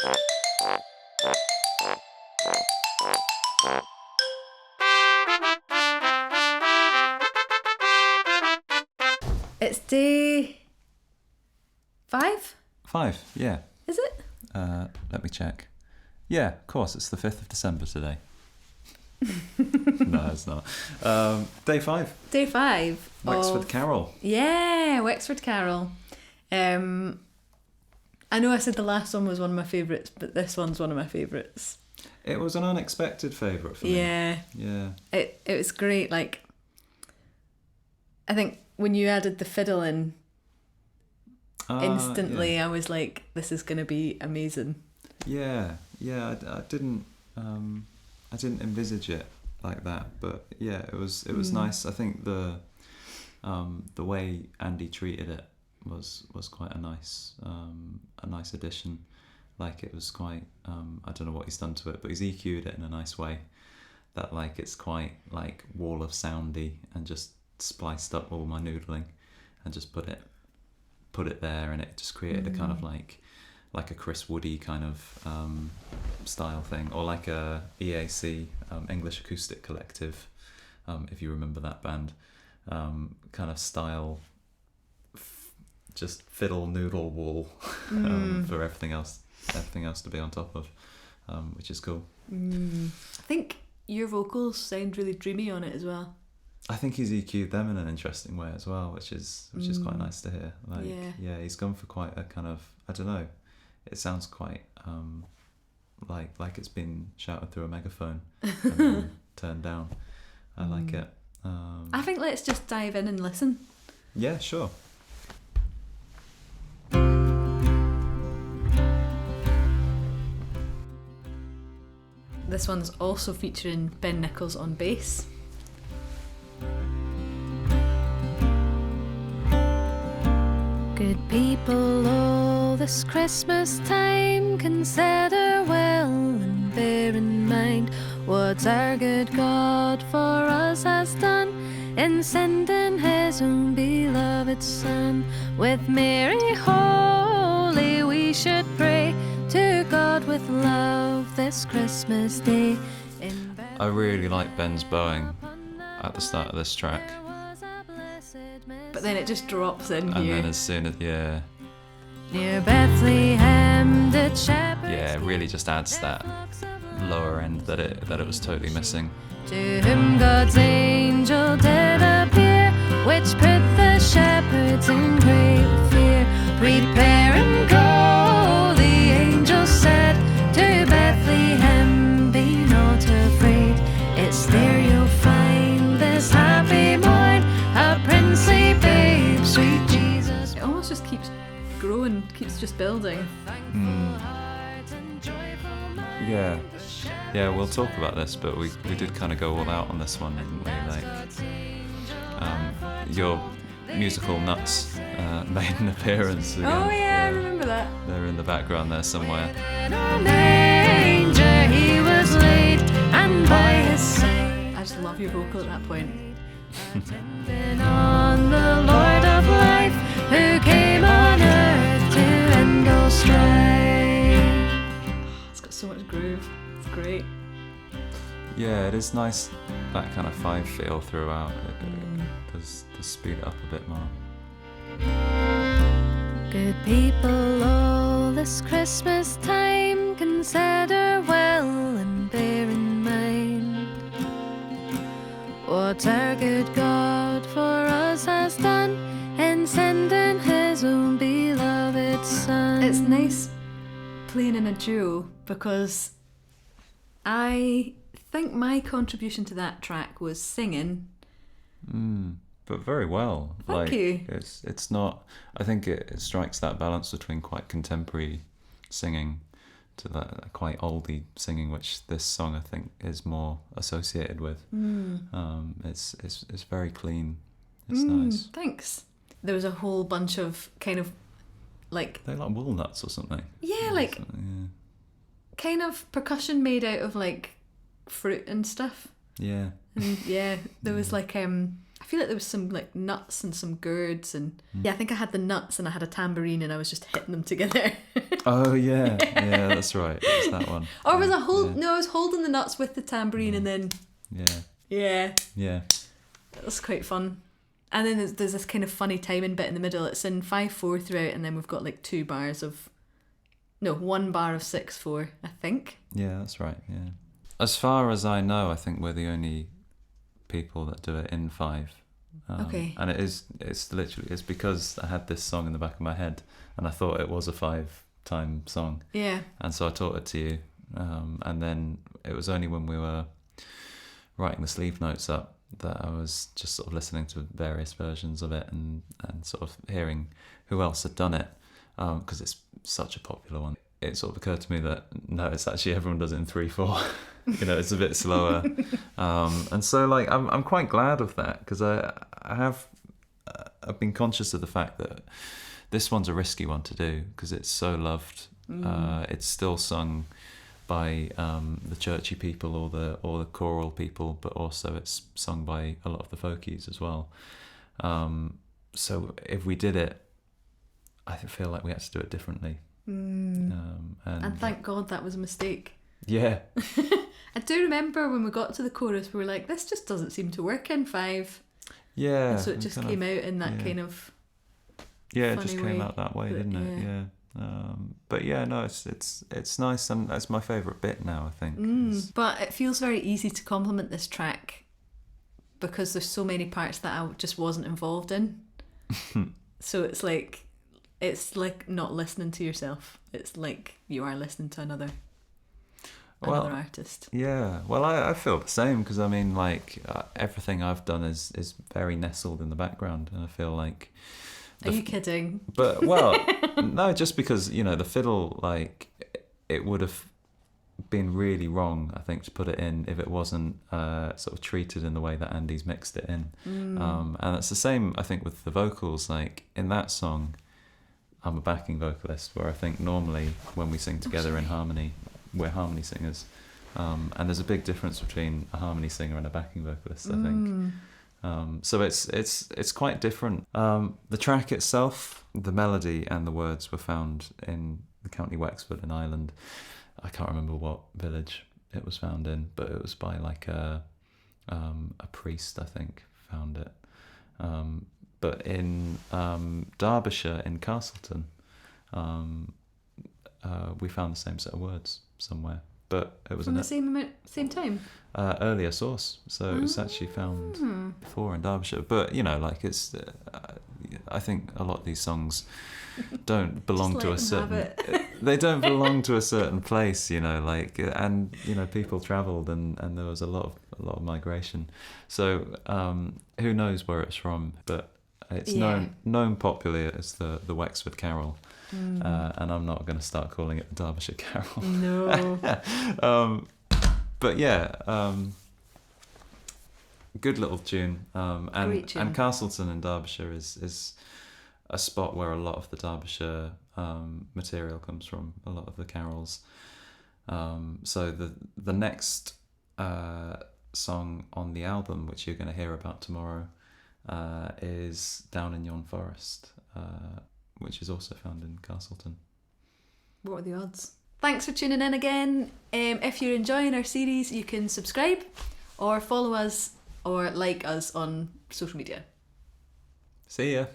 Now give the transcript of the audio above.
It's day 5? 5, yeah. Is it? Let me check. Yeah, of course, it's the 5th of December today. No, it's not. Day 5. Day 5. Wexford Carol. Yeah, Wexford Carol. I know I said the last one was one of my favourites, but this one's one of my favourites. It was an unexpected favourite for me. Yeah. Yeah. It was great. Like, I think when you added the fiddle in, instantly I was like, this is going to be amazing. Yeah. I didn't envisage it like that, but yeah, it was nice. I think the way Andy treated it was quite a nice addition. Like, it was quite I don't know what he's done to it, but he's EQ'd it in a nice way that, like, it's quite like wall of soundy, and just spliced up all my noodling and just put it there, and it just created a kind of like a Chris Woody kind of style thing, or like a EAC, English Acoustic Collective, if you remember that band, kind of style, just fiddle noodle wall for everything else to be on top of, which is cool. I think your vocals sound really dreamy on it as well. I think he's EQ'd them in an interesting way as well, which is quite nice to hear. Like, yeah, he's gone for quite a kind of, I don't know, it sounds quite like it's been shouted through a megaphone and then turned down. I like it. I think let's just dive in and listen. Yeah, sure. This one's also featuring Ben Nichols on bass. Good people, oh, this Christmas time, consider well and bear in mind what our good God for us has done in sending his own beloved Son. With Mary holy we should pray to God with love this Christmas day. I really like Ben's bowing at the start of this track. But then it just drops in and here. Then as soon as, yeah. Near Bethlehem did shepherds. Yeah, it really just adds that lower end that it was totally missing. To whom God's angel did appear, which put the shepherds in great fear. Prepare and go, the angel said, to Bethlehem, be not afraid. It's there you'll find this happy morn, a princely babe, sweet Jesus. It almost just keeps growing, keeps just building. Yeah, we'll talk about this, but we did kind of go all out on this one, didn't we? Like, your musical nuts made an appearance again. Oh yeah, I remember that. They're in the background there somewhere. He was laid, and by his side. I just love your vocal at that point. On the Lord of life, who came on earth to end all strife. It's got so much groove. It's great. Yeah, it is nice, that kind of 5 feel throughout. It does speed it up a bit more. Good people, all this Christmas time, consider well and bear in mind what our good God for us has done in sending his own beloved Son. It's nice playing in a duo, because I think my contribution to that track was singing. But very well. Thank you. It's not. I think it strikes that balance between quite contemporary singing to that quite oldie singing, which this song I think is more associated with. It's very clean. It's nice. Thanks. There was a whole bunch of kind of like, they're like walnuts or something. Yeah, like kind of percussion made out of like fruit and stuff. Yeah. And yeah, there was like I feel like there was some like nuts and some gourds and yeah, I think I had the nuts and I had a tambourine and I was just hitting them together. Oh yeah, yeah, that's right. It was that one. Or was yeah, I No, I was holding the nuts with the tambourine and then yeah. It was quite fun. And then there's this kind of funny timing bit in the middle. It's in 5/4 throughout, and then we've got like 1 bar of 6/4, I think. Yeah, that's right. Yeah. As far as I know, I think we're the only people that do it in 5. Okay. And it's because I had this song in the back of my head, and I thought it was a 5-time song. Yeah. And so I taught it to you, and then it was only when we were writing the sleeve notes up that I was just sort of listening to various versions of it and sort of hearing who else had done it, because it's such a popular one. It sort of occurred to me that no, it's actually everyone does it in 3/4. It's a bit slower, and so like I'm quite glad of that, because I've been conscious of the fact that this one's a risky one to do because it's so loved. It's still sung by the churchy people or the choral people, but also it's sung by a lot of the folkies as well. So if we did it, I feel like we had to do it differently. And thank God that was a mistake. Yeah. I do remember when we got to the chorus, we were like, this just doesn't seem to work in 5. Yeah. And so it just came out in that kind of it funny just came way. out that way, didn't it? Yeah. But yeah, no, it's nice, and that's my favourite bit now, I think. But it feels very easy to compliment this track because there's so many parts that I just wasn't involved in. So it's like not listening to yourself. It's like you are listening to another artist. Yeah, well, I feel the same, because I mean, like everything I've done is very nestled in the background, and I feel like. Are you kidding? But well, no, just because the fiddle, like it would have been really wrong, I think, to put it in if it wasn't sort of treated in the way that Andy's mixed it in. And it's the same, I think, with the vocals. Like in that song, I'm a backing vocalist, where I think normally when we sing together in harmony, we're harmony singers, and there's a big difference between a harmony singer and a backing vocalist, I think. So it's quite different. The track itself, the melody and the words were found in the County Wexford in Ireland. I can't remember what village it was found in, but it was by like a priest, I think, found it. But in Derbyshire, in Castleton, we found the same set of words somewhere. But it was from the same time. Earlier source, so it was actually found before in Derbyshire. But it's, I think a lot of these songs don't belong to a certain. They don't belong to a certain place, and people travelled and there was a lot of migration. So who knows where it's from? But it's known popularly as the Wexford Carol. And I'm not going to start calling it the Derbyshire Carol. No. But yeah, good little tune. Great tune. And Castleton in Derbyshire is a spot where a lot of the Derbyshire material comes from, a lot of the carols. So the next song on the album, which you're going to hear about tomorrow, is Down in Yon Forest, which is also found in Castleton. What are the odds? Thanks for tuning in again. If you're enjoying our series, you can subscribe or follow us or like us on social media. See ya.